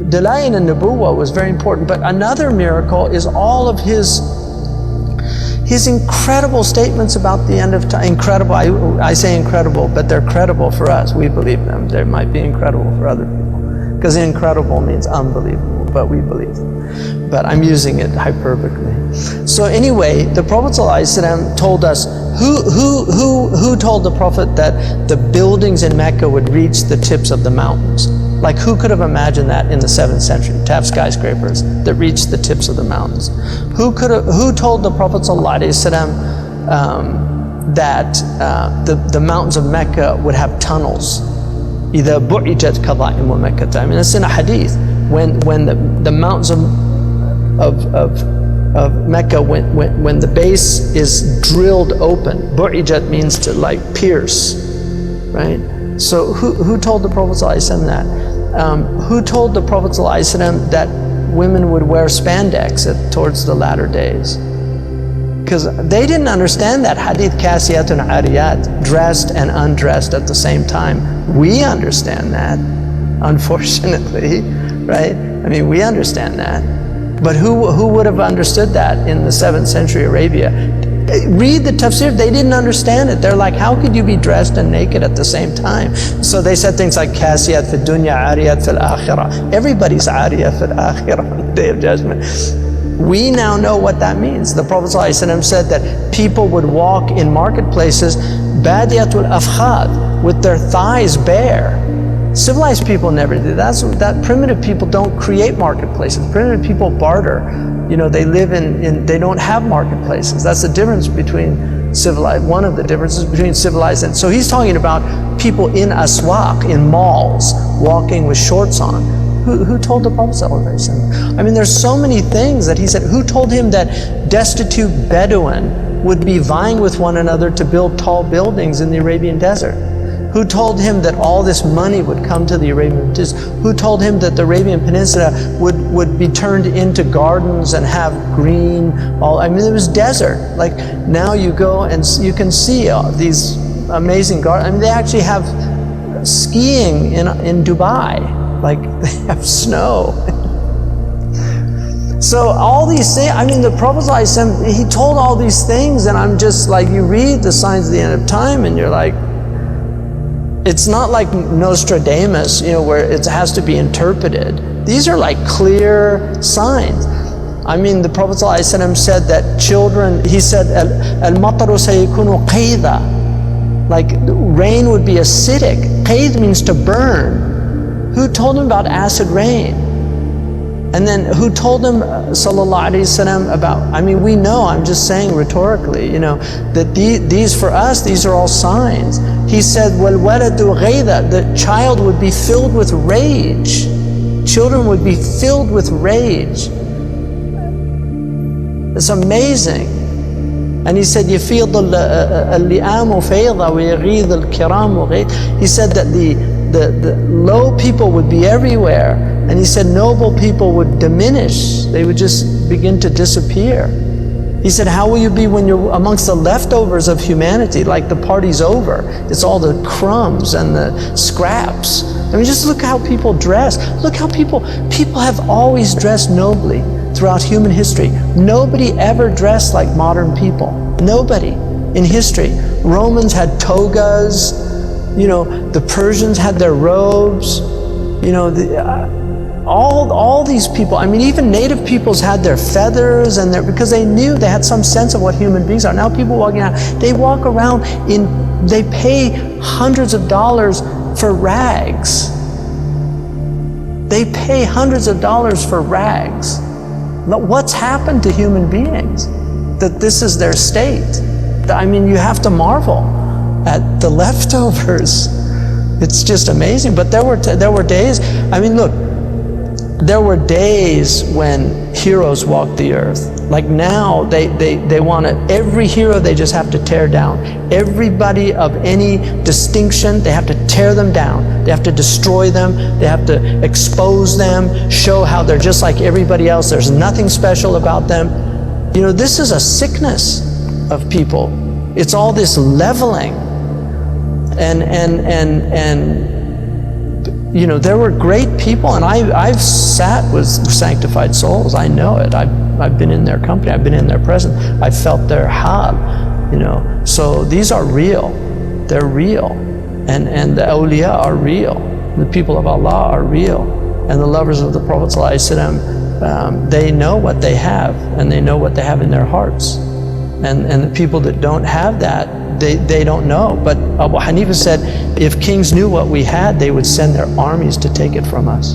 Dalail al-Nubuwwah was very important, but another miracle is all of his incredible statements about the end of time. Incredible, I say incredible, but they're credible for us. We believe them. They might be incredible for other people, because incredible means unbelievable, but we believe them. But I'm using it hyperbolically. So anyway, the Prophet ﷺ told us, who told the Prophet that the buildings in Mecca would reach the tips of the mountains? Like, who could have imagined that in the 7th century, to have skyscrapers that reached the tips of the mountains? Who told the Prophet ﷺ that the mountains of Mecca would have tunnels? إِذَا بُعِجَتْ كَظَائِمُ مَكَّةَ. I mean, it's in a hadith. When the mountains of Mecca, when the base is drilled open, bu'ijat means to like pierce, right? So who told the Prophet ﷺ that? Who told the Prophet ﷺ that women would wear spandex towards the latter days? Because they didn't understand that hadith, kasiyatun ariyat, dressed and undressed at the same time. We understand that, unfortunately, right? I mean, we understand that. But who would have understood that in the 7th century Arabia? Read the tafsir, they didn't understand it. They're like, how could you be dressed and naked at the same time? So they said things like, kasiyat fil dunya, ariyat fil akhirah. Everybody's ariyat fil akhirah on the Day of Judgment. We now know what that means. The Prophet ﷺ said that people would walk in marketplaces, badiyatul afkhad, with their thighs bare. Civilized people never did that. Primitive people don't create marketplaces. Primitive people barter. You know, they live they don't have marketplaces. That's the difference between civilized, one of the differences between civilized and, so he's talking about people in aswaq, in malls, walking with shorts on. Who told the Prophet ﷺ? I mean, there's so many things that he said. Who told him that destitute Bedouin would be vying with one another to build tall buildings in the Arabian desert? Who told him that all this money would come to the Arabian Peninsula? Who told him that the Arabian Peninsula would be turned into gardens and have green, I mean, it was desert. Like, now you go and you can see these amazing gardens. I mean, they actually have skiing in Dubai. Like, they have snow. So all these things, I mean, the Prophet ﷺ, he told all these things, and I'm just like, you read the signs of the end of time and you're like, it's not like Nostradamus, you know, where it has to be interpreted. These are like clear signs. I mean, the Prophet ﷺ said that children, he said, al-mataru sayakunu qayda, like rain would be acidic. Qayd means to burn. Who told him about acid rain? And then who told him, sallallahu alaihi wasallam, about, I mean, we know, I'm just saying rhetorically, you know, that these for us, these are all signs. He said, wal waladu ghayda, the child would be filled with rage. Children would be filled with rage. It's amazing. And he said, يفيض اللئام فيضا ويغيظ الكرام غيظ. He said that the low people would be everywhere, and he said noble people would diminish. They would just begin to disappear. He said, how will you be when you're amongst the leftovers of humanity? Like the party's over, it's all the crumbs and the scraps. I mean, just look how people dress. Look how people have always dressed nobly throughout human history. Nobody ever dressed like modern people. Nobody in history. Romans had togas. You know, the Persians had their robes. You know, all these people, I mean, even native peoples had their feathers and because they knew, they had some sense of what human beings are. Now people walking out, they walk around they pay hundreds of dollars for rags. They pay hundreds of dollars for rags. What's happened to human beings that this is their state? I mean, you have to marvel at the leftovers. It's just amazing. But there were days, I mean, look, there were days when heroes walked the earth. Like now, they want to, every hero they just have to tear down. Everybody of any distinction, they have to tear them down. They have to destroy them. They have to expose them, show how they're just like everybody else. There's nothing special about them. You know, this is a sickness of people. It's all this leveling. And You know, there were great people, and I've sat with sanctified souls. I know it. I've been in their company. I've been in their presence. I've felt their hal, you know. So these are real. They're real. And the awliya are real. The people of Allah are real. And the lovers of the Prophet ﷺ, they know what they have, and they know what they have in their hearts. And the people that don't have that, they don't know. But Abu Hanifa said, if kings knew what we had, they would send their armies to take it from us.